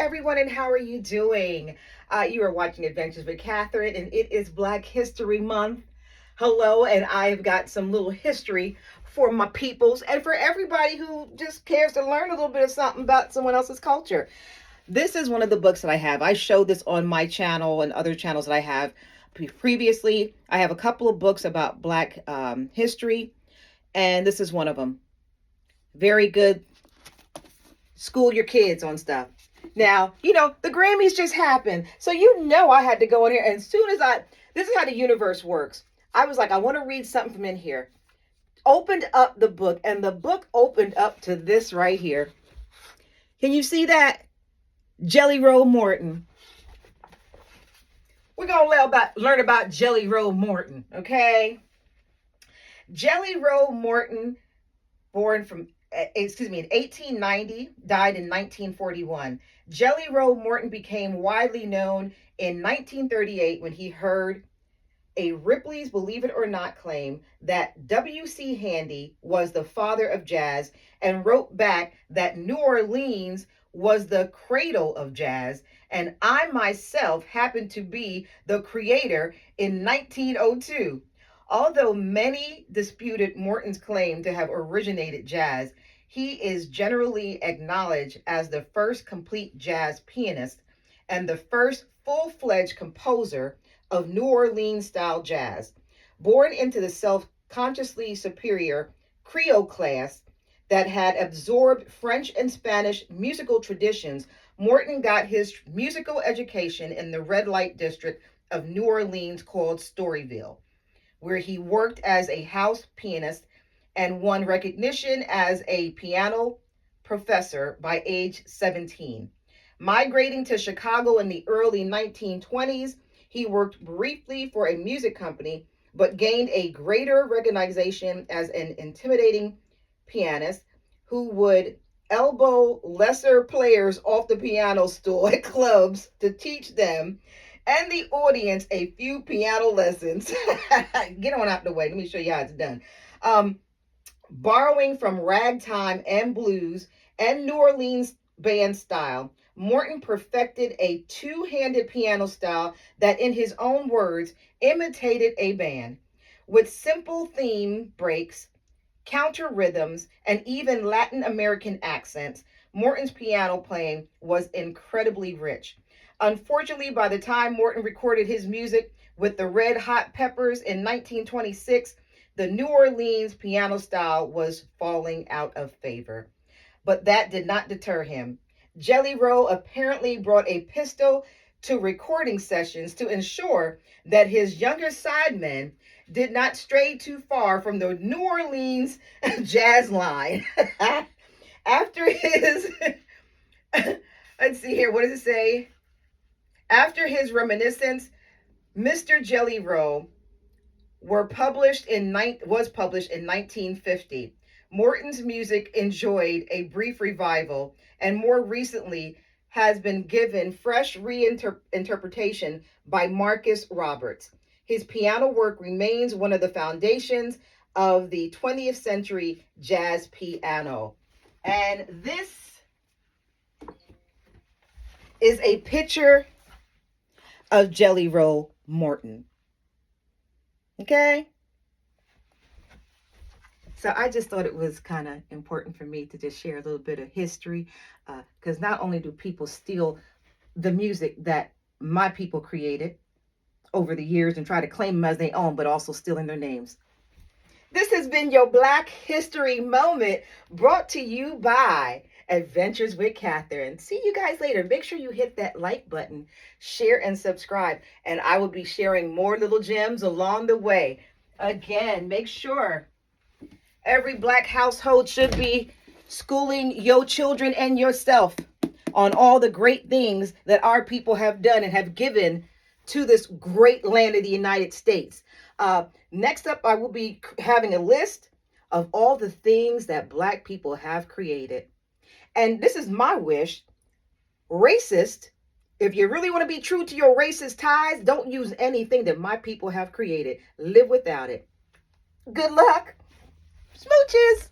everyone, and how are you doing? You are watching Adventures with Catherine, and it is Black History Month. Hello, and I've got some little history for my peoples and for everybody who just cares to learn a little bit of something about someone else's culture. This is one of the books that I have. I showed this on my channel and other channels that I have previously. I have a couple of books about Black history, and this is one of them. Very good. School your kids on stuff. Now, the Grammys just happened. So I had to go in here. And as soon as this is how the universe works. I was like, I want to read something from in here. Opened up the book, and the book opened up to this right here. Can you see that? Jelly Roll Morton. We're going to learn about Jelly Roll Morton, okay? Jelly Roll Morton, born in 1890, died in 1941. Jelly Roll Morton became widely known in 1938 when he heard a Ripley's Believe It or Not claim that W.C. Handy was the father of jazz and wrote back that New Orleans was the cradle of jazz, and I myself happened to be the creator in 1902. Although many disputed Morton's claim to have originated jazz, he is generally acknowledged as the first complete jazz pianist and the first full-fledged composer of New Orleans-style jazz. Born into the self-consciously superior Creole class that had absorbed French and Spanish musical traditions, Morton got his musical education in the red light district of New Orleans called Storyville, where he worked as a house pianist and won recognition as a piano professor by age 17. Migrating to Chicago in the early 1920s, he worked briefly for a music company, but gained a greater recognition as an intimidating pianist who would elbow lesser players off the piano stool at clubs to teach them and the audience a few piano lessons. Get on out the way. Let me show you how it's done. Borrowing from ragtime and blues and New Orleans band style, Morton perfected a two-handed piano style that, in his own words, imitated a band. With simple theme breaks, counter rhythms, and even Latin American accents, Morton's piano playing was incredibly rich. Unfortunately, by the time Morton recorded his music with the Red Hot Peppers in 1926, the New Orleans piano style was falling out of favor. But that did not deter him. Jelly Roll apparently brought a pistol to recording sessions to ensure that his younger sidemen did not stray too far from the New Orleans jazz line. After his, let's see here, what does it say? After his reminiscence, Mr. Jelly Roll was published in 1950. Morton's music enjoyed a brief revival and more recently has been given fresh reinterpretation by Marcus Roberts. His piano work remains one of the foundations of the 20th century jazz piano. And this is a picture of Jelly Roll Morton. Okay? So I just thought it was kind of important for me to just share a little bit of history, because not only do people steal the music that my people created over the years and try to claim them as their own, but also stealing their names. This has been your Black History Moment, brought to you by Adventures with Catherine. See you guys later. Make sure you hit that like button, share, and subscribe. And I will be sharing more little gems along the way. Again, make sure every Black household should be schooling your children and yourself on all the great things that our people have done and have given to this great land of the United States. Next up, I will be having a list of all the things that Black people have created. And this is my wish. Racist, if you really want to be true to your racist ties, don't use anything that my people have created. Live without it. Good luck. Smooches.